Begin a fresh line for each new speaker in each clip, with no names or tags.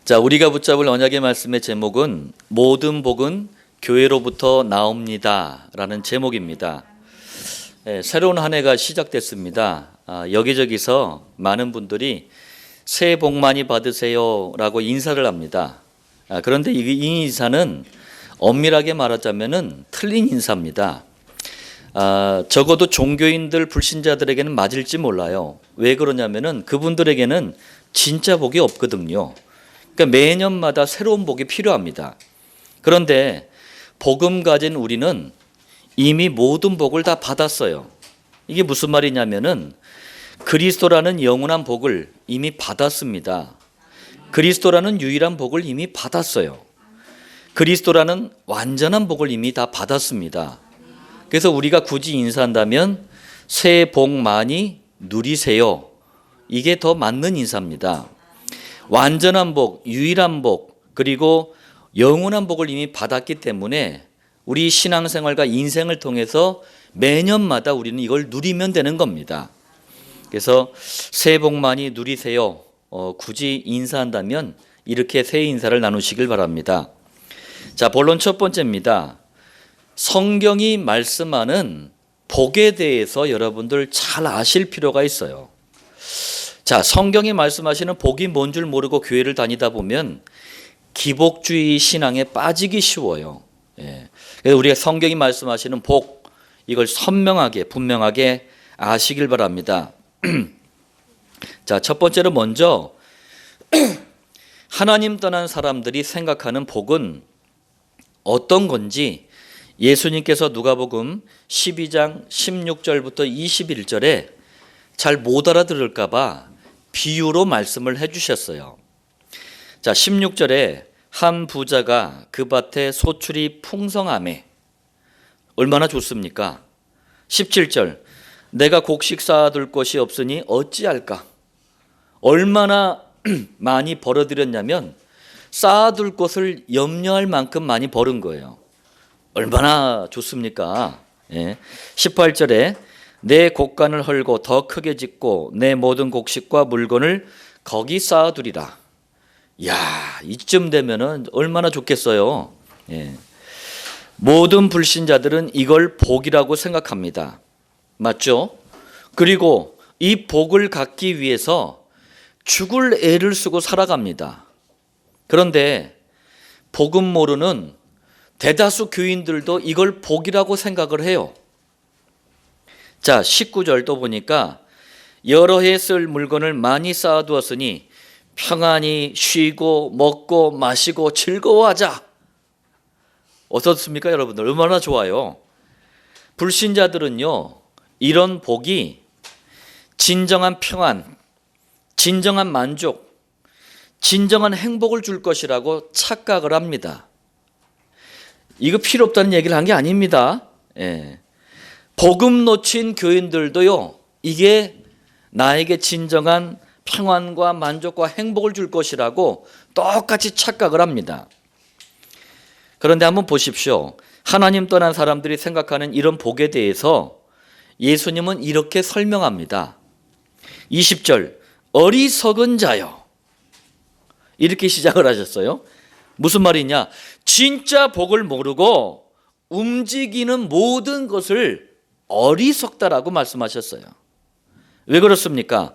자, 우리가 붙잡을 언약의 말씀의 제목은 모든 복은 교회로부터 나옵니다 라는 제목입니다. 새로운 한 해가 시작됐습니다. 여기저기서 많은 분들이 새해 복 많이 받으세요 라고 인사를 합니다. 그런데 이 인사는 엄밀하게 말하자면 틀린 인사입니다. 적어도 종교인들, 불신자들에게는 맞을지 몰라요. 왜 그러냐면은 그분들에게는 진짜 복이 없거든요. 그러니까 매년마다 새로운 복이 필요합니다. 그런데 복음 가진 우리는 이미 모든 복을 다 받았어요. 이게 무슨 말이냐면은 그리스도라는 영원한 복을 이미 받았습니다. 그리스도라는 유일한 복을 이미 받았어요. 그리스도라는 완전한 복을 이미 다 받았습니다. 그래서 우리가 굳이 인사한다면 새해 복 많이 누리세요. 이게 더 맞는 인사입니다. 완전한 복, 유일한 복, 그리고 영원한 복을 이미 받았기 때문에 우리 신앙생활과 인생을 통해서 매년마다 우리는 이걸 누리면 되는 겁니다. 그래서 새해 복 많이 누리세요. 굳이 인사한다면 이렇게 새해 인사를 나누시길 바랍니다. 자, 본론 첫 번째입니다. 성경이 말씀하는 복에 대해서 여러분들 잘 아실 필요가 있어요. 자, 성경이 말씀하시는 복이 뭔 줄 모르고 교회를 다니다 보면 기복주의 신앙에 빠지기 쉬워요. 그래서 우리가 성경이 말씀하시는 복, 이걸 선명하게 분명하게 아시길 바랍니다. 자, 첫 번째로 먼저 하나님 떠난 사람들이 생각하는 복은 어떤 건지 예수님께서 누가복음 12장 16절부터 21절에 잘 못 알아들을까 봐 비유로 말씀을 해주셨어요. 자, 16절에 한 부자가 그 밭에 소출이 풍성하매 얼마나 좋습니까? 17절 내가 곡식 쌓아둘 것이 없으니 어찌할까? 얼마나 많이 벌어들였냐면 쌓아둘 것을 염려할 만큼 많이 벌은 거예요. 얼마나 좋습니까? 18절에 내 곡간을 헐고 더 크게 짓고 내 모든 곡식과 물건을 거기 쌓아두리라. 야, 이쯤 되면은 얼마나 좋겠어요. 모든 불신자들은 이걸 복이라고 생각합니다. 맞죠? 그리고 이 복을 갖기 위해서 죽을 애를 쓰고 살아갑니다. 그런데 복음 모르는 대다수 교인들도 이걸 복이라고 생각을 해요. 자, 19절도 보니까 여러 해 쓸 물건을 많이 쌓아두었으니 평안히 쉬고 먹고 마시고 즐거워하자. 어떻습니까, 여러분들? 얼마나 좋아요. 불신자들은요, 이런 복이 진정한 평안, 진정한 만족, 진정한 행복을 줄 것이라고 착각을 합니다. 이거 필요 없다는 얘기를 한 게 아닙니다. 복음 놓친 교인들도요, 이게 나에게 진정한 평안과 만족과 행복을 줄 것이라고 똑같이 착각을 합니다. 그런데 한번 보십시오. 하나님 떠난 사람들이 생각하는 이런 복에 대해서 예수님은 이렇게 설명합니다. 20절 어리석은 자여, 이렇게 시작을 하셨어요. 무슨 말이냐? 진짜 복을 모르고 움직이는 모든 것을 어리석다라고 말씀하셨어요. 왜 그렇습니까?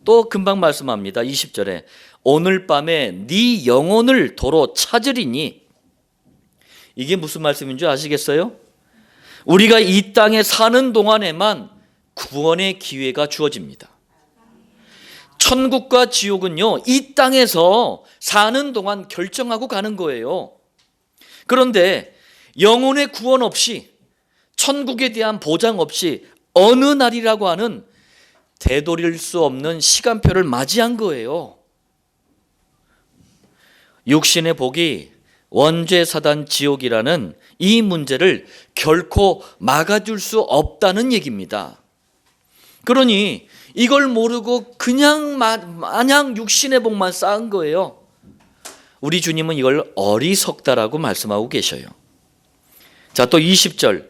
또 금방 말씀합니다. 20절에 오늘 밤에 네 영혼을 도로 찾으리니, 이게 무슨 말씀인 줄 아시겠어요? 우리가 이 땅에 사는 동안에만 구원의 기회가 주어집니다. 천국과 지옥은요, 이 땅에서 사는 동안 결정하고 가는 거예요. 그런데 영혼의 구원 없이, 천국에 대한 보장 없이 어느 날이라고 하는 되돌릴 수 없는 시간표를 맞이한 거예요. 육신의 복이 원죄 사단 지옥이라는 이 문제를 결코 막아줄 수 없다는 얘기입니다. 그러니 이걸 모르고 그냥 마냥 육신의 복만 쌓은 거예요. 우리 주님은 이걸 어리석다라고 말씀하고 계셔요. 자, 또 20절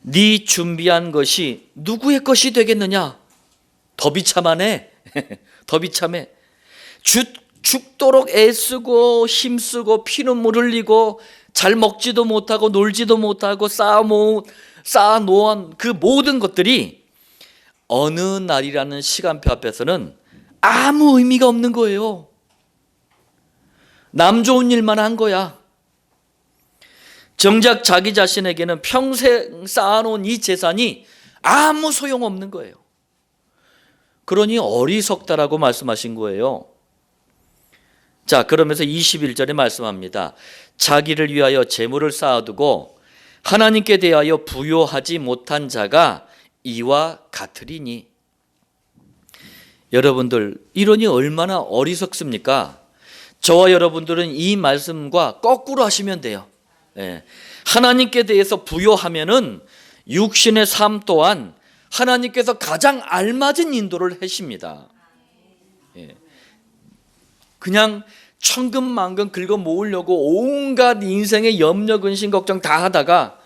네 준비한 것이 누구의 것이 되겠느냐? 더 비참하네. 더 비참해. 죽도록 애쓰고 힘쓰고 피눈물 흘리고 잘 먹지도 못하고 놀지도 못하고 쌓아놓은 그 모든 것들이 어느 날이라는 시간표 앞에서는 아무 의미가 없는 거예요. 남 좋은 일만 한 거야. 정작 자기 자신에게는 평생 쌓아놓은 이 재산이 아무 소용없는 거예요. 그러니 어리석다라고 말씀하신 거예요. 자, 그러면서 21절에 말씀합니다. 자기를 위하여 재물을 쌓아두고 하나님께 대하여 부요하지 못한 자가 이와 같으리니. 여러분들, 이러니 얼마나 어리석습니까? 저와 여러분들은 이 말씀과 거꾸로 하시면 돼요. 하나님께 대해서 부요하면은 육신의 삶 또한 하나님께서 가장 알맞은 인도를 하십니다. 그냥 천근만근 긁어 모으려고 온갖 인생의 염려, 근심, 걱정 다 하다가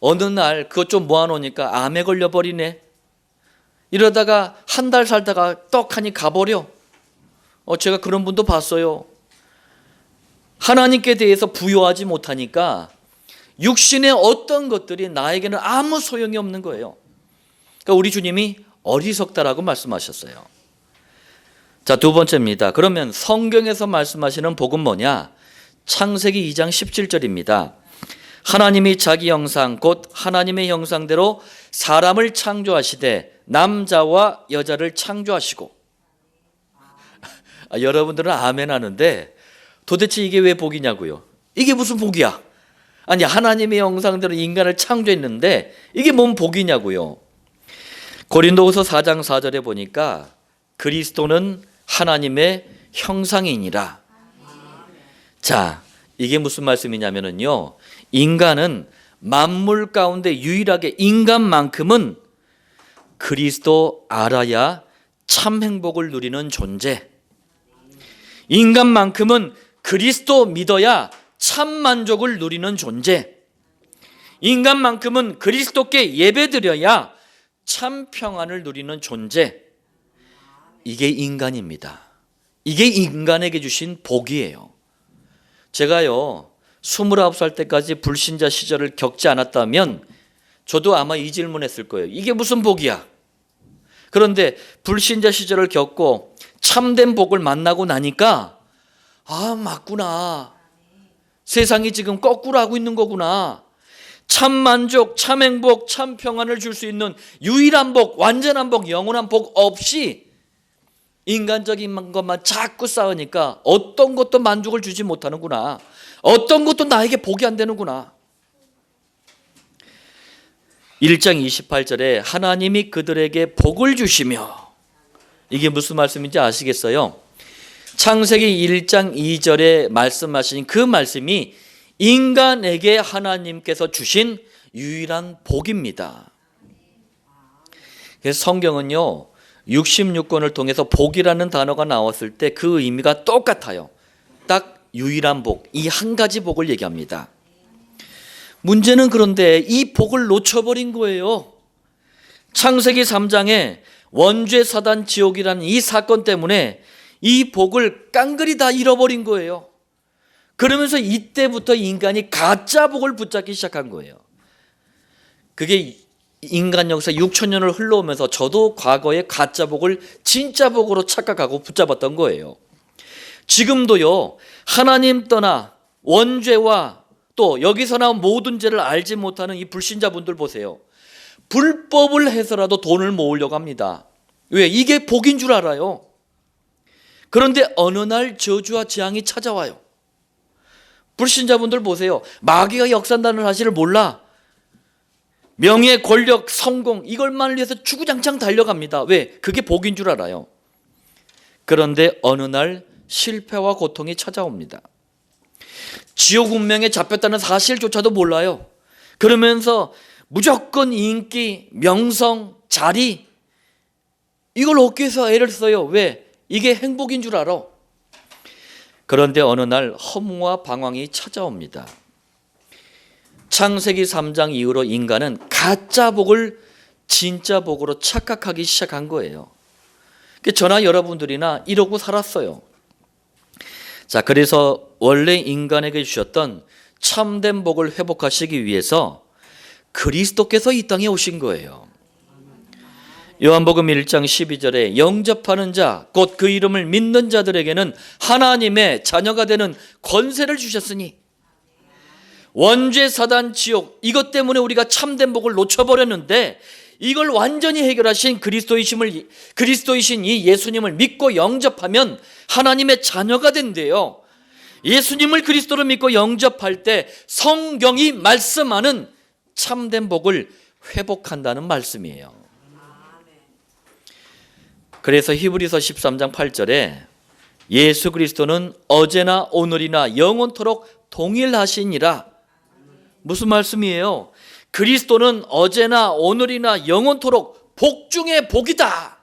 어느 날 그것 좀 모아놓으니까 암에 걸려버리네. 이러다가 한 달 살다가 떡하니 가버려. 제가 그런 분도 봤어요. 하나님께 대해서 부요하지 못하니까 육신의 어떤 것들이 나에게는 아무 소용이 없는 거예요. 그러니까 우리 주님이 어리석다라고 말씀하셨어요. 자, 두 번째입니다. 그러면 성경에서 말씀하시는 복은 뭐냐? 창세기 2장 17절입니다. 하나님이 자기 형상 곧 하나님의 형상대로 사람을 창조하시되 남자와 여자를 창조하시고. 여러분들은 아멘 하는데 도대체 이게 왜 복이냐고요? 이게 무슨 복이야? 아니, 하나님의 형상대로 인간을 창조했는데 이게 뭔 복이냐고요? 고린도후서 4장 4절에 보니까 그리스도는 하나님의 형상이니라. 자, 이게 무슨 말씀이냐면요, 인간은 만물 가운데 유일하게 인간만큼은 그리스도 알아야 참 행복을 누리는 존재, 인간만큼은 그리스도 믿어야 참 만족을 누리는 존재, 인간만큼은 그리스도께 예배드려야 참 평안을 누리는 존재. 이게 인간입니다. 이게 인간에게 주신 복이에요. 제가요 29살 때까지 불신자 시절을 겪지 않았다면 저도 아마 이 질문했을 거예요. 이게 무슨 복이야? 그런데 불신자 시절을 겪고 참된 복을 만나고 나니까 맞구나. 세상이 지금 거꾸로 하고 있는 거구나. 참 만족, 참 행복, 참 평안을 줄 수 있는 유일한 복, 완전한 복, 영원한 복 없이 인간적인 것만 자꾸 쌓으니까 어떤 것도 만족을 주지 못하는구나. 어떤 것도 나에게 복이 안 되는구나. 1장 28절에 하나님이 그들에게 복을 주시며, 이게 무슨 말씀인지 아시겠어요? 창세기 1장 2절에 말씀하신 그 말씀이 인간에게 하나님께서 주신 유일한 복입니다. 그래서 성경은요 66권을 통해서 복이라는 단어가 나왔을 때 그 의미가 똑같아요. 딱 유일한 복, 이 한 가지 복을 얘기합니다. 문제는 그런데 이 복을 놓쳐버린 거예요. 창세기 3장에 원죄 사단 지옥이라는 이 사건 때문에 이 복을 깡그리 다 잃어버린 거예요. 그러면서 이때부터 인간이 가짜 복을 붙잡기 시작한 거예요. 그게 인간 역사 6,000년을 흘러오면서 저도 과거에 가짜 복을 진짜 복으로 착각하고 붙잡았던 거예요. 지금도요 하나님 떠나 원죄와 또 여기서 나온 모든 죄를 알지 못하는 이 불신자분들 보세요. 불법을 해서라도 돈을 모으려고 합니다. 왜? 이게 복인 줄 알아요. 그런데 어느 날 저주와 재앙이 찾아와요. 불신자분들 보세요. 마귀가 역사한다는 사실을 몰라. 명예, 권력, 성공 이걸만 위해서 주구장창 달려갑니다. 왜? 그게 복인 줄 알아요. 그런데 어느 날 실패와 고통이 찾아옵니다. 지옥 운명에 잡혔다는 사실조차도 몰라요. 그러면서 무조건 인기, 명성, 자리 이걸 얻기 위해서 애를 써요. 왜? 이게 행복인 줄 알아. 그런데 어느 날 허무와 방황이 찾아옵니다. 창세기 3장 이후로 인간은 가짜 복을 진짜 복으로 착각하기 시작한 거예요. 저나 여러분들이나 이러고 살았어요. 자, 그래서 원래 인간에게 주셨던 참된 복을 회복하시기 위해서 그리스도께서 이 땅에 오신 거예요. 요한복음 1장 12절에 영접하는 자, 곧 그 이름을 믿는 자들에게는 하나님의 자녀가 되는 권세를 주셨으니, 원죄, 사단, 지옥, 이것 때문에 우리가 참된 복을 놓쳐버렸는데 이걸 완전히 해결하신 그리스도이신 이 예수님을 믿고 영접하면 하나님의 자녀가 된대요. 예수님을 그리스도로 믿고 영접할 때 성경이 말씀하는 참된 복을 회복한다는 말씀이에요. 그래서 히브리서 13장 8절에 예수 그리스도는 어제나 오늘이나 영원토록 동일하시니라. 무슨 말씀이에요? 그리스도는 어제나 오늘이나 영원토록 복 중에 복이다.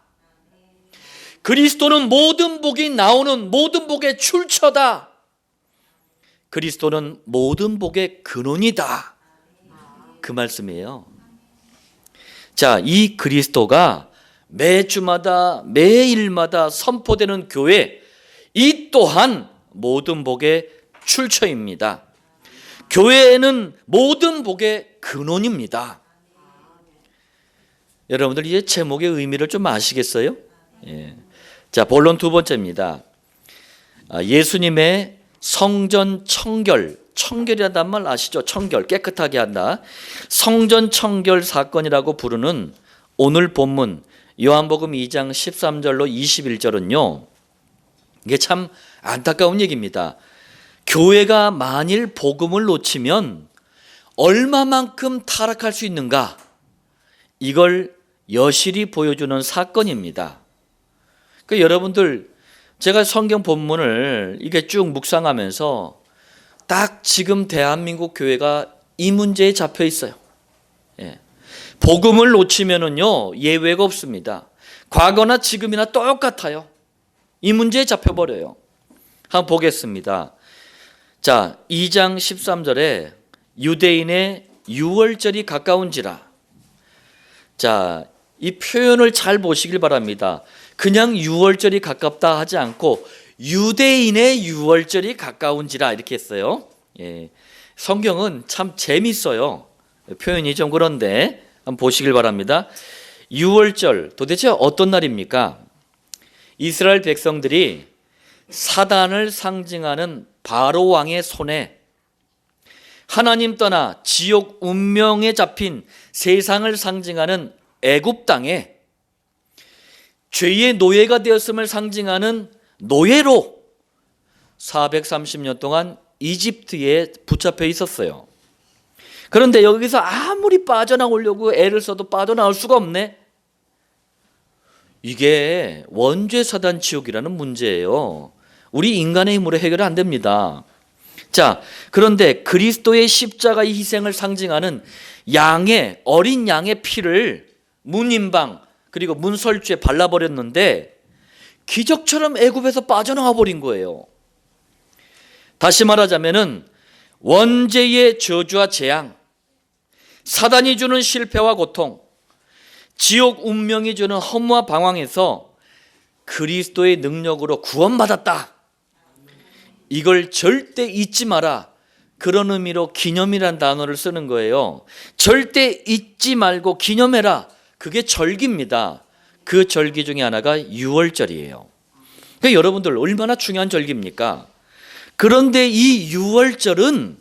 그리스도는 모든 복이 나오는 모든 복의 출처다. 그리스도는 모든 복의 근원이다. 그 말씀이에요. 자, 이 그리스도가 매주마다 매일마다 선포되는 교회, 이 또한 모든 복의 출처입니다. 교회는 모든 복의 근원입니다. 여러분들 이제 제목의 의미를 좀 아시겠어요? 예. 자, 본론 두 번째입니다. 예수님의 성전 청결, 청결이라는 말 아시죠? 청결, 깨끗하게 한다. 성전 청결 사건이라고 부르는 오늘 본문 요한복음 2장 13절로 21절은요, 이게 참 안타까운 얘기입니다. 교회가 만일 복음을 놓치면 얼마만큼 타락할 수 있는가, 이걸 여실히 보여주는 사건입니다. 여러분들, 제가 성경 본문을 이게 쭉 묵상하면서 딱 지금 대한민국 교회가 이 문제에 잡혀 있어요. 예. 복음을 놓치면은요, 예외가 없습니다. 과거나 지금이나 똑같아요. 이 문제에 잡혀버려요. 한번 보겠습니다. 자, 2장 13절에 유대인의 유월절이 가까운지라. 자, 이 표현을 잘 보시길 바랍니다. 그냥 유월절이 가깝다 하지 않고 유대인의 유월절이 가까운지라 이렇게 했어요. 예. 성경은 참 재밌어요. 표현이 좀 그런데 한번 보시길 바랍니다. 유월절 도대체 어떤 날입니까? 이스라엘 백성들이 사단을 상징하는 바로 왕의 손에 하나님 떠나 지옥 운명에 잡힌 세상을 상징하는 애굽 땅에 죄의 노예가 되었음을 상징하는 노예로 430년 동안 이집트에 붙잡혀 있었어요. 그런데 여기서 아무리 빠져나오려고 애를 써도 빠져나올 수가 없네. 이게 원죄 사단 지옥이라는 문제예요. 우리 인간의 힘으로 해결 안 됩니다. 자, 그런데 그리스도의 십자가의 희생을 상징하는 어린 양의 피를 문인방 그리고 문설주에 발라버렸는데 기적처럼 애굽에서 빠져나와 버린 거예요. 다시 말하자면은 원죄의 저주와 재앙, 사단이 주는 실패와 고통, 지옥 운명이 주는 허무와 방황에서 그리스도의 능력으로 구원받았다. 이걸 절대 잊지 마라. 그런 의미로 기념이란 단어를 쓰는 거예요. 절대 잊지 말고 기념해라. 그게 절기입니다. 그 절기 중에 하나가 유월절이에요. 그러니까 여러분들 얼마나 중요한 절기입니까? 그런데 이 유월절은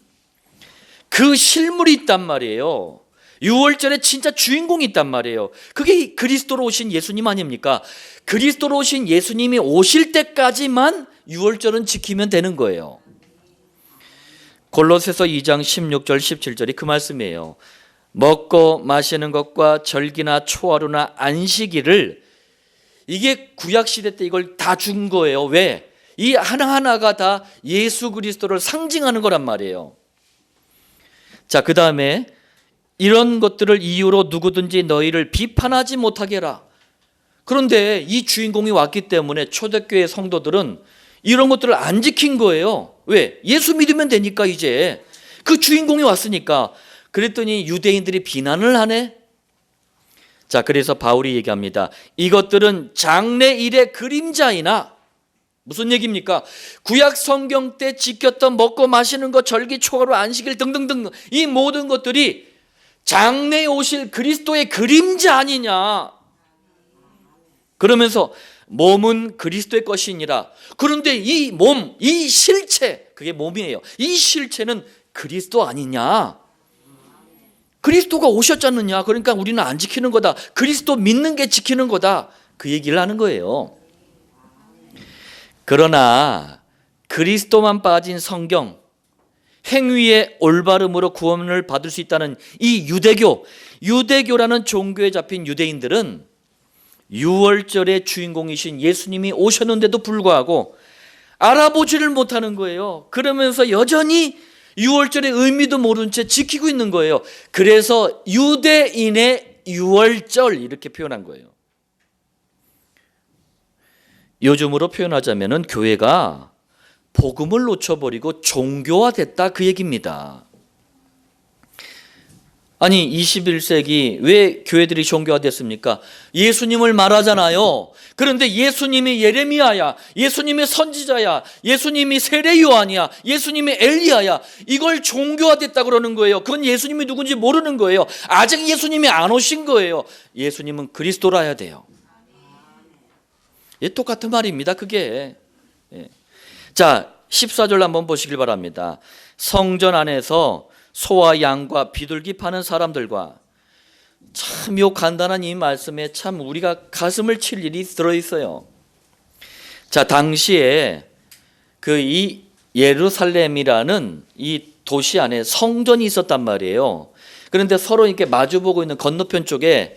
그 실물이 있단 말이에요. 유월절에 진짜 주인공이 있단 말이에요. 그게 그리스도로 오신 예수님 아닙니까? 그리스도로 오신 예수님이 오실 때까지만 유월절은 지키면 되는 거예요. 골로새서 2장 16절 17절이 그 말씀이에요. 먹고 마시는 것과 절기나 초하루나 안식일을, 이게 구약시대 때 이걸 다 준 거예요. 왜? 이 하나하나가 다 예수 그리스도를 상징하는 거란 말이에요. 자, 그 다음에 이런 것들을 이유로 누구든지 너희를 비판하지 못하게 해라. 그런데 이 주인공이 왔기 때문에 초대교회 성도들은 이런 것들을 안 지킨 거예요. 왜? 예수 믿으면 되니까 이제. 그 주인공이 왔으니까. 그랬더니 유대인들이 비난을 하네. 자, 그래서 바울이 얘기합니다. 이것들은 장래일의 그림자이나 무슨 얘기입니까? 구약 성경 때 지켰던 먹고 마시는 것, 절기, 초하루, 안식일 등등등 이 모든 것들이 장래에 오실 그리스도의 그림자 아니냐. 그러면서 몸은 그리스도의 것이니라. 그런데 이 몸, 이 실체, 그게 몸이에요. 이 실체는 그리스도 아니냐. 그리스도가 오셨지 않느냐. 그러니까 우리는 안 지키는 거다. 그리스도 믿는 게 지키는 거다. 그 얘기를 하는 거예요. 그러나 그리스도만 빠진 성경, 행위의 올바름으로 구원을 받을 수 있다는 이 유대교라는 종교에 잡힌 유대인들은 유월절의 주인공이신 예수님이 오셨는데도 불구하고 알아보지를 못하는 거예요. 그러면서 여전히 유월절의 의미도 모른 채 지키고 있는 거예요. 그래서 유대인의 유월절 이렇게 표현한 거예요. 요즘으로 표현하자면 교회가 복음을 놓쳐버리고 종교화됐다 그 얘기입니다. 아니 21세기 왜 교회들이 종교화됐습니까? 예수님을 말하잖아요. 그런데 예수님이 예레미야야, 예수님이 선지자야, 예수님이 세례 요한이야, 예수님이 엘리야야, 이걸 종교화됐다 그러는 거예요. 그건 예수님이 누군지 모르는 거예요. 아직 예수님이 안 오신 거예요. 예수님은 그리스도라야 돼요. 예, 똑같은 말입니다. 그게. 예. 자, 14절 한번 보시길 바랍니다. 성전 안에서 소와 양과 비둘기 파는 사람들과, 참 요 간단한 이 말씀에 참 우리가 가슴을 칠 일이 들어있어요. 자, 당시에 그 이 예루살렘이라는 이 도시 안에 성전이 있었단 말이에요. 그런데 서로 이렇게 마주보고 있는 건너편 쪽에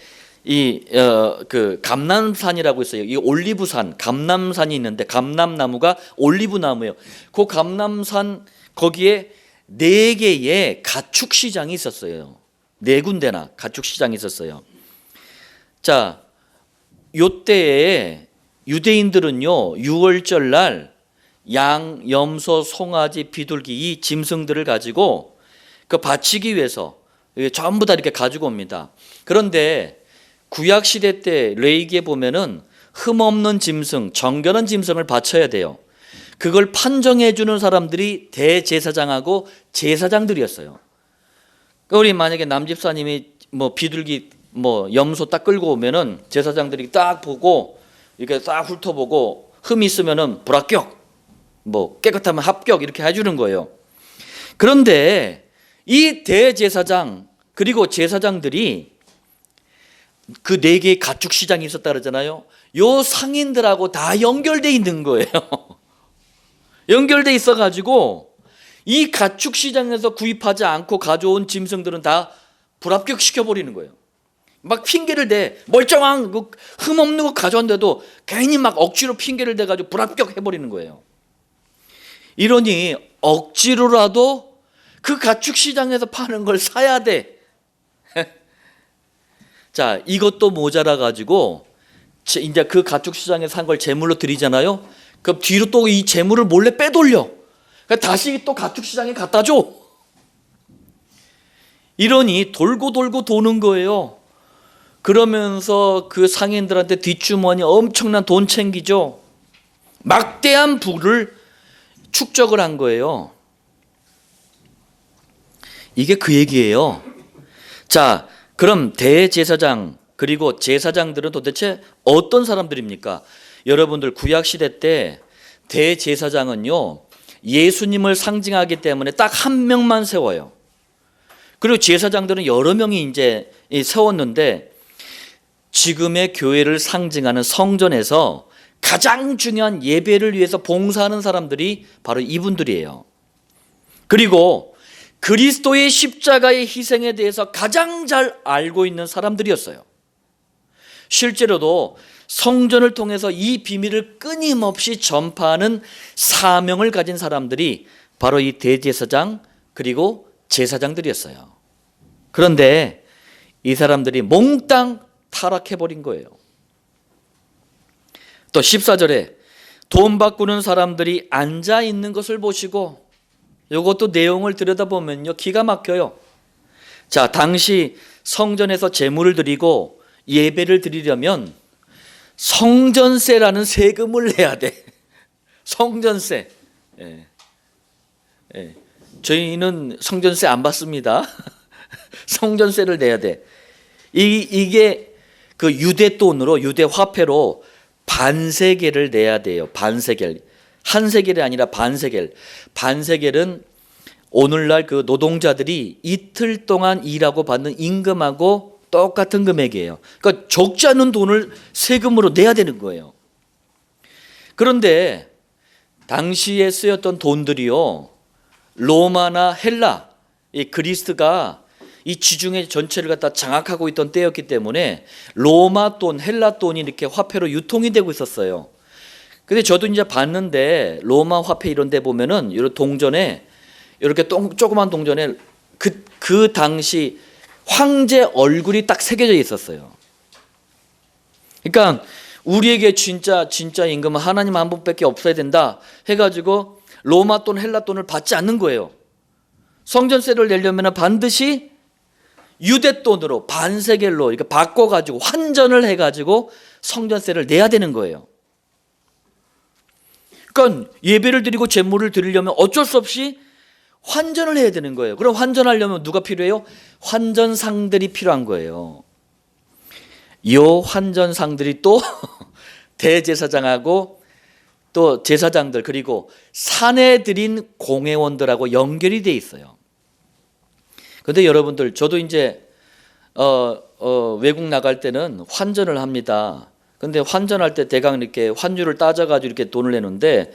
그 감람산이라고 있어요. 이 올리브산, 감람산이 있는데 감람나무가 올리브나무예요. 그 감람산 거기에 4개의 가축 시장이 있었어요. 4군데나 가축 시장이 있었어요. 자, 요때에 유대인들은요, 유월절 날 양, 염소, 송아지, 비둘기 이 짐승들을 가지고 그 바치기 위해서 전부 다 이렇게 가지고 옵니다. 그런데 구약 시대 때 레위기에 보면은 흠없는 짐승, 정결한 짐승을 바쳐야 돼요. 그걸 판정해 주는 사람들이 대제사장하고 제사장들이었어요. 그러니까 우리 만약에 남집사님이 뭐 비둘기 뭐 염소 딱 끌고 오면은 제사장들이 딱 보고 이렇게 딱 훑어보고 흠이 있으면은 불합격, 뭐 깨끗하면 합격 이렇게 해주는 거예요. 그런데 이 대제사장 그리고 제사장들이 그 4개의 가축 시장이 있었다 그러잖아요. 요 상인들하고 다 연결돼 있는 거예요. 연결돼 있어가지고 이 가축 시장에서 구입하지 않고 가져온 짐승들은 다 불합격 시켜버리는 거예요. 막 핑계를 대, 멀쩡한 그 흠 없는 거 가져왔는데도 괜히 막 억지로 핑계를 대가지고 불합격 해버리는 거예요. 이러니 억지로라도 그 가축 시장에서 파는 걸 사야 돼. 자, 이것도 모자라 가지고 이제 그 가축 시장에 산 걸 제물로 드리잖아요. 그럼 뒤로 또 이 제물을 몰래 빼돌려. 그러니까 다시 또 가축 시장에 갖다 줘. 이러니 돌고 돌고 도는 거예요. 그러면서 그 상인들한테 뒷주머니 엄청난 돈 챙기죠. 막대한 부를 축적을 한 거예요. 이게 그 얘기예요. 자, 그럼 대제사장 그리고 제사장들은 도대체 어떤 사람들입니까? 여러분들 구약 시대 때 대제사장은요, 예수님을 상징하기 때문에 딱 한 명만 세워요. 그리고 제사장들은 여러 명이 이제 세웠는데 지금의 교회를 상징하는 성전에서 가장 중요한 예배를 위해서 봉사하는 사람들이 바로 이분들이에요. 그리고 그리스도의 십자가의 희생에 대해서 가장 잘 알고 있는 사람들이었어요. 실제로도 성전을 통해서 이 비밀을 끊임없이 전파하는 사명을 가진 사람들이 바로 이 대제사장 그리고 제사장들이었어요. 그런데 이 사람들이 몽땅 타락해버린 거예요. 또 14절에 돈 바꾸는 사람들이 앉아 있는 것을 보시고, 이것도 내용을 들여다보면요 기가 막혀요. 자, 당시 성전에서 제물을 드리고 예배를 드리려면 성전세라는 세금을 내야 돼. 성전세. 예. 예. 저희는 성전세 안 받습니다. 성전세를 내야 돼. 이게 그 유대 돈으로, 유대 화폐로 반세겔을 내야 돼요. 반세겔. 한 세겔이 아니라 반세겔. 반세겔은 오늘날 그 노동자들이 이틀 동안 일하고 받는 임금하고 똑같은 금액이에요. 그러니까 적지 않은 돈을 세금으로 내야 되는 거예요. 그런데 당시에 쓰였던 돈들이요, 로마나 헬라, 이 그리스가 이 지중해 전체를 갖다 장악하고 있던 때였기 때문에 로마 돈, 헬라 돈이 이렇게 화폐로 유통이 되고 있었어요. 근데 저도 이제 봤는데 로마 화폐 이런 데 보면은 이런 동전에 이렇게 조그만 동전에 그 당시 황제 얼굴이 딱 새겨져 있었어요. 그러니까 우리에게 진짜 임금은 하나님 한 분밖에 없어야 된다 해가지고 로마 돈, 헬라 돈을 받지 않는 거예요. 성전세를 내려면 반드시 유대 돈으로 반세겔로 이렇게 바꿔가지고 환전을 해가지고 성전세를 내야 되는 거예요. 그러니까 예배를 드리고 제물을 드리려면 어쩔 수 없이 환전을 해야 되는 거예요. 그럼 환전하려면 누가 필요해요? 환전상들이 필요한 거예요. 이 환전상들이 또 대제사장하고 또 제사장들 그리고 산에 들인 공회원들하고 연결이 돼 있어요. 그런데 여러분들, 저도 이제 외국 나갈 때는 환전을 합니다. 근데 환전할 때 대강 이렇게 환율을 따져가지고 이렇게 돈을 내는데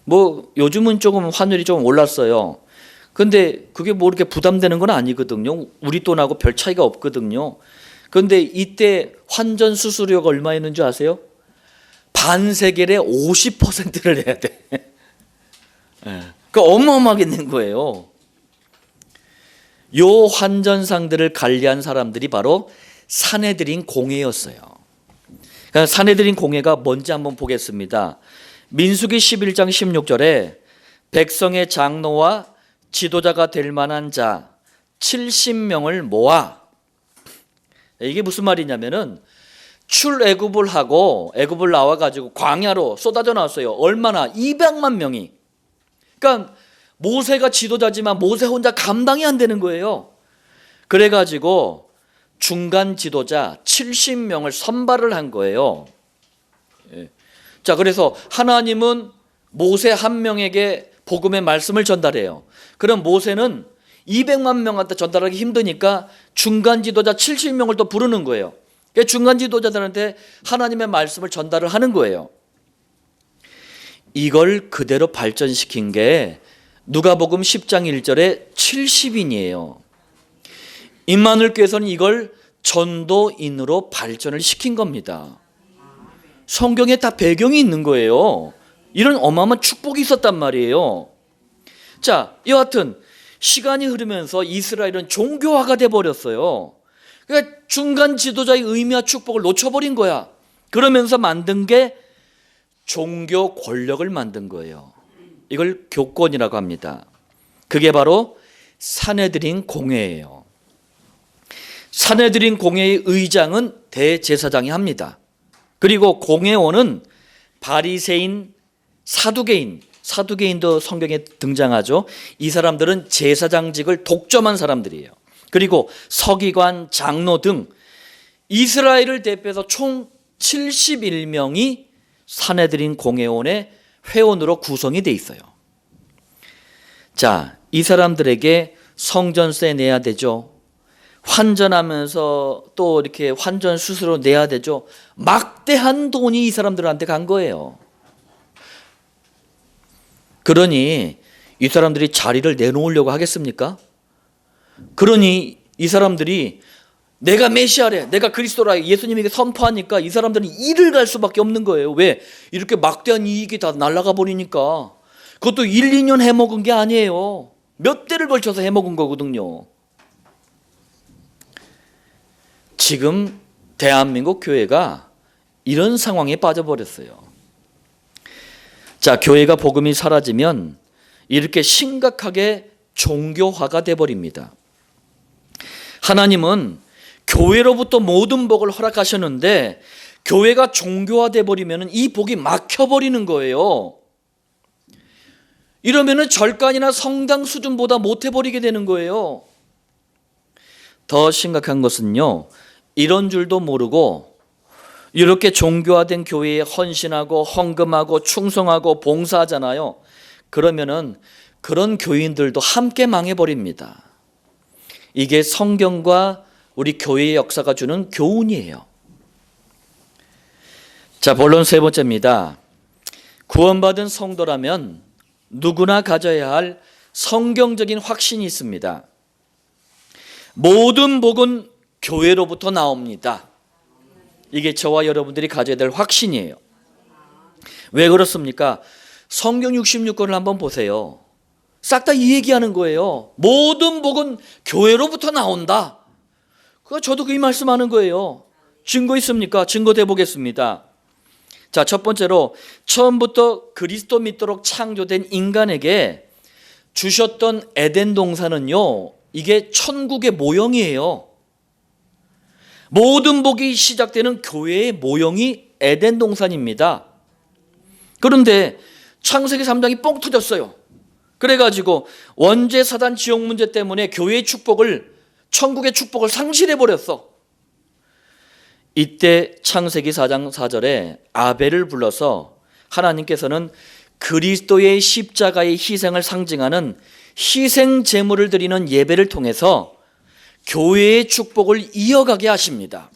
뭐 요즘은 조금 환율이 좀 올랐어요. 근데 그게 뭐 이렇게 부담되는 건 아니거든요. 우리 돈하고 별 차이가 없거든요. 그런데 이때 환전 수수료가 얼마였는 줄 아세요? 반세겔의 50%를 내야 돼. 그 어마어마하게 낸 거예요. 요 환전상들을 관리한 사람들이 바로 산헤드린 공회였어요. 그러니까 산헤드린 공회가 뭔지 한번 보겠습니다. 민수기 11장 16절에 백성의 장로와 지도자가 될 만한 자 70명을 모아. 이게 무슨 말이냐면은 출애굽을 하고 애굽을 나와가지고 광야로 쏟아져 나왔어요. 얼마나? 200만 명이. 그러니까 모세가 지도자지만 모세 혼자 감당이 안 되는 거예요. 그래가지고 중간 지도자 70명을 선발을 한 거예요. 자, 그래서 하나님은 모세 한 명에게 복음의 말씀을 전달해요. 그럼 모세는 200만 명한테 전달하기 힘드니까 중간 지도자 70명을 또 부르는 거예요. 중간 지도자들한테 하나님의 말씀을 전달을 하는 거예요. 이걸 그대로 발전시킨 게 누가복음 10장 1절에 70인이에요. 임마누엘 교회에서는 이걸 전도인으로 발전을 시킨 겁니다. 성경에 다 배경이 있는 거예요. 이런 어마어마한 축복이 있었단 말이에요. 자, 여하튼 시간이 흐르면서 이스라엘은 종교화가 돼버렸어요. 그러니까 중간 지도자의 의미와 축복을 놓쳐버린 거야. 그러면서 만든 게 종교 권력을 만든 거예요. 이걸 교권이라고 합니다. 그게 바로 산헤드린 공회예요. 산헤드린 공회의 의장은 대제사장이 합니다. 그리고 공회원은 바리새인, 사두개인도 성경에 등장하죠. 이 사람들은 제사장직을 독점한 사람들이에요. 그리고 서기관, 장로 등 이스라엘을 대표해서 총 71명이 산헤드린 공회원의 회원으로 구성이 돼 있어요. 자, 이 사람들에게 성전세 내야 되죠. 환전하면서 또 이렇게 환전 수수료 내야 되죠. 막대한 돈이 이 사람들한테 간 거예요. 그러니 이 사람들이 자리를 내놓으려고 하겠습니까? 그러니 이 사람들이 내가 메시아래, 내가 그리스도라 예수님에게 선포하니까 이 사람들은 일을 갈 수밖에 없는 거예요. 왜? 이렇게 막대한 이익이 다 날아가 버리니까. 그것도 1, 2년 해먹은 게 아니에요. 몇 대를 걸쳐서 해먹은 거거든요. 지금 대한민국 교회가 이런 상황에 빠져버렸어요. 자, 교회가 복음이 사라지면 이렇게 심각하게 종교화가 돼버립니다. 하나님은 교회로부터 모든 복을 허락하셨는데 교회가 종교화돼 버리면 이 복이 막혀버리는 거예요. 이러면은 절간이나 성당 수준보다 못해버리게 되는 거예요. 더 심각한 것은요, 이런 줄도 모르고 이렇게 종교화된 교회에 헌신하고 헌금하고 충성하고 봉사하잖아요. 그러면은 그런 교인들도 함께 망해버립니다. 이게 성경과 우리 교회의 역사가 주는 교훈이에요. 자, 본론 세 번째입니다. 구원받은 성도라면 누구나 가져야 할 성경적인 확신이 있습니다. 모든 복은 교회로부터 나옵니다. 이게 저와 여러분들이 가져야 될 확신이에요. 왜 그렇습니까? 성경 66권을 한번 보세요. 싹 다 이 얘기하는 거예요. 모든 복은 교회로부터 나온다. 저도 이 말씀하는 거예요. 증거 있습니까? 증거 대보겠습니다. 자, 첫 번째로 처음부터 그리스도 믿도록 창조된 인간에게 주셨던 에덴 동산은요, 이게 천국의 모형이에요. 모든 복이 시작되는 교회의 모형이 에덴 동산입니다. 그런데 창세기 3장이 뻥 터졌어요. 그래가지고 원죄 사단 지옥 문제 때문에 교회의 축복을, 천국의 축복을 상실해버렸어. 이때 창세기 4장 4절에 아벨을 불러서 하나님께서는 그리스도의 십자가의 희생을 상징하는 희생 제물을 드리는 예배를 통해서 교회의 축복을 이어가게 하십니다.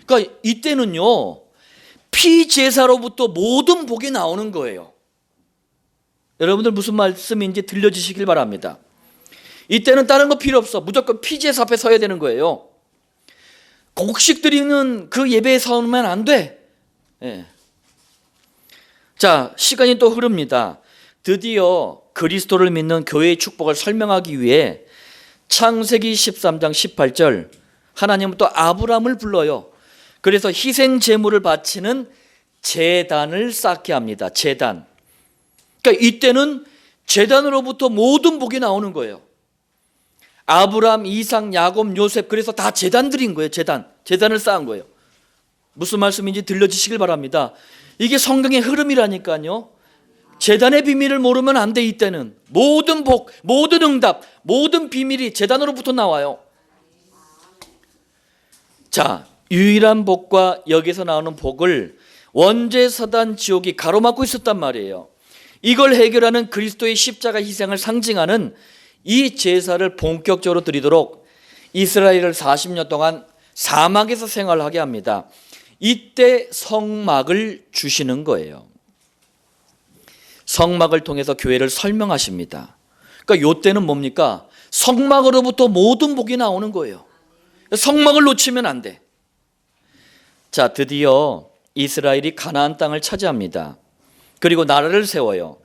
그러니까 이때는요, 피제사로부터 모든 복이 나오는 거예요. 여러분들 무슨 말씀인지 들려주시길 바랍니다. 이때는 다른 거 필요 없어. 무조건 피제사 앞에 서야 되는 거예요. 곡식 드리는 그 예배에 서면 안 돼. 예. 자, 시간이 또 흐릅니다. 드디어 그리스도를 믿는 교회의 축복을 설명하기 위해 창세기 13장 18절 하나님은 또 아브람을 불러요. 그래서 희생 제물을 바치는 제단을 쌓게 합니다. 제단. 그러니까 이때는 제단으로부터 모든 복이 나오는 거예요. 아브람, 이삭, 야곱, 요셉, 그래서 다 제단 드린 거예요. 제단을 쌓은 거예요. 무슨 말씀인지 들려주시길 바랍니다. 이게 성경의 흐름이라니까요. 제단의 비밀을 모르면 안 돼. 이때는 모든 복, 모든 응답, 모든 비밀이 제단으로부터 나와요. 자, 유일한 복과 여기서 나오는 복을 원죄 사단 지옥이 가로막고 있었단 말이에요. 이걸 해결하는 그리스도의 십자가 희생을 상징하는 이 제사를 본격적으로 드리도록 이스라엘을 40년 동안 사막에서 생활하게 합니다. 이때 성막을 주시는 거예요. 성막을 통해서 교회를 설명하십니다. 그러니까 이때는 뭡니까? 성막으로부터 모든 복이 나오는 거예요. 성막을 놓치면 안 돼. 자, 드디어 이스라엘이 가나안 땅을 차지합니다. 그리고 나라를 세워요.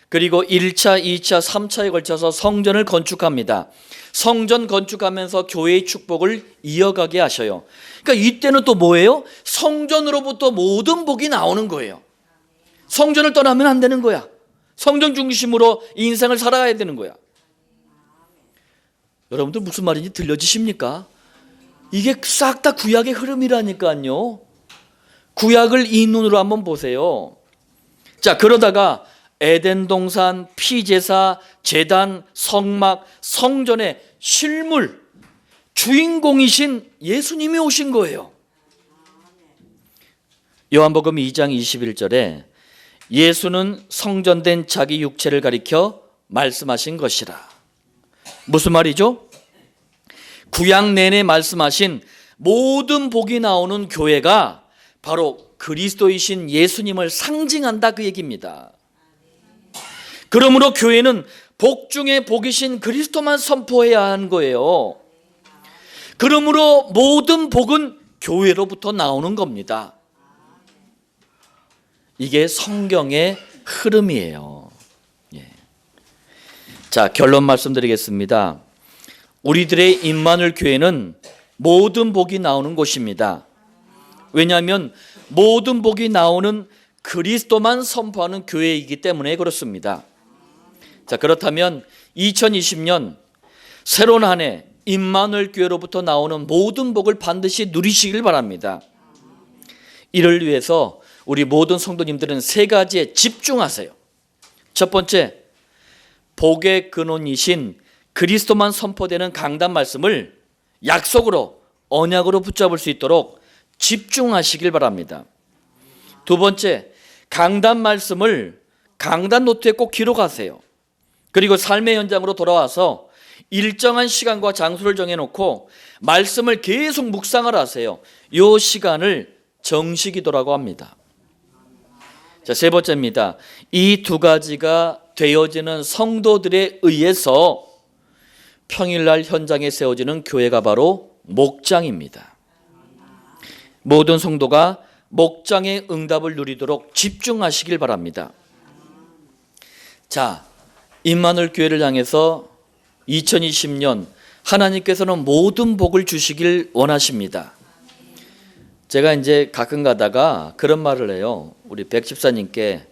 그리고 1차, 2차, 3차에 걸쳐서 성전을 건축합니다. 성전 건축하면서 교회의 축복을 이어가게 하셔요. 그러니까 이때는 또 뭐예요? 성전으로부터 모든 복이 나오는 거예요. 성전을 떠나면 안 되는 거야. 성전 중심으로 인생을 살아가야 되는 거야. 여러분들 무슨 말인지 들려지십니까? 이게 싹 다 구약의 흐름이라니까요. 구약을 이 눈으로 한번 보세요. 자, 그러다가 에덴 동산, 피제사, 제단, 성막, 성전의 실물, 주인공이신 예수님이 오신 거예요. 요한복음 2장 21절에 예수는 성전된 자기 육체를 가리켜 말씀하신 것이라. 무슨 말이죠? 구약 내내 말씀하신 모든 복이 나오는 교회가 바로 그리스도이신 예수님을 상징한다, 그 얘기입니다. 그러므로 교회는 복 중에 복이신 그리스도만 선포해야 하는 거예요. 그러므로 모든 복은 교회로부터 나오는 겁니다. 이게 성경의 흐름이에요. 예. 자, 결론 말씀드리겠습니다. 우리들의 임마누엘 교회는 모든 복이 나오는 곳입니다. 왜냐하면 모든 복이 나오는 그리스도만 선포하는 교회이기 때문에 그렇습니다. 자, 그렇다면 2020년 새로운 한 해 임마누엘 교회로부터 나오는 모든 복을 반드시 누리시길 바랍니다. 이를 위해서 우리 모든 성도님들은 세 가지에 집중하세요. 첫 번째, 복의 근원이신 그리스도만 선포되는 강단 말씀을 약속으로 언약으로 붙잡을 수 있도록 집중하시길 바랍니다. 두 번째, 강단 말씀을 강단 노트에 꼭 기록하세요. 그리고 삶의 현장으로 돌아와서 일정한 시간과 장소를 정해놓고 말씀을 계속 묵상을 하세요. 이 시간을 정식기도라고 합니다. 자, 세 번째입니다. 이 두 가지가 되어지는 성도들에 의해서 평일날 현장에 세워지는 교회가 바로 목장입니다. 모든 성도가 목장의 응답을 누리도록 집중하시길 바랍니다. 자, 임마누엘 교회를 향해서 2020년 하나님께서는 모든 복을 주시길 원하십니다. 제가 이제 가끔 가다가 그런 말을 해요. 우리 백 집사님께,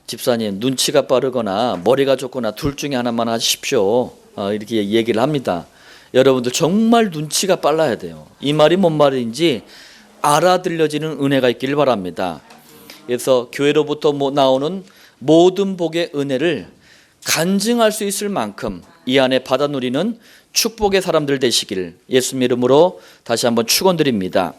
집사님 눈치가 빠르거나 머리가 좋거나 둘 중에 하나만 하십시오, 이렇게 얘기를 합니다. 여러분들 정말 눈치가 빨라야 돼요. 이 말이 뭔 말인지 알아들려지는 은혜가 있기를 바랍니다. 그래서 교회로부터 나오는 모든 복의 은혜를 간증할 수 있을 만큼 이 안에 받아 누리는 축복의 사람들 되시길 예수님 이름으로 다시 한번 축원드립니다.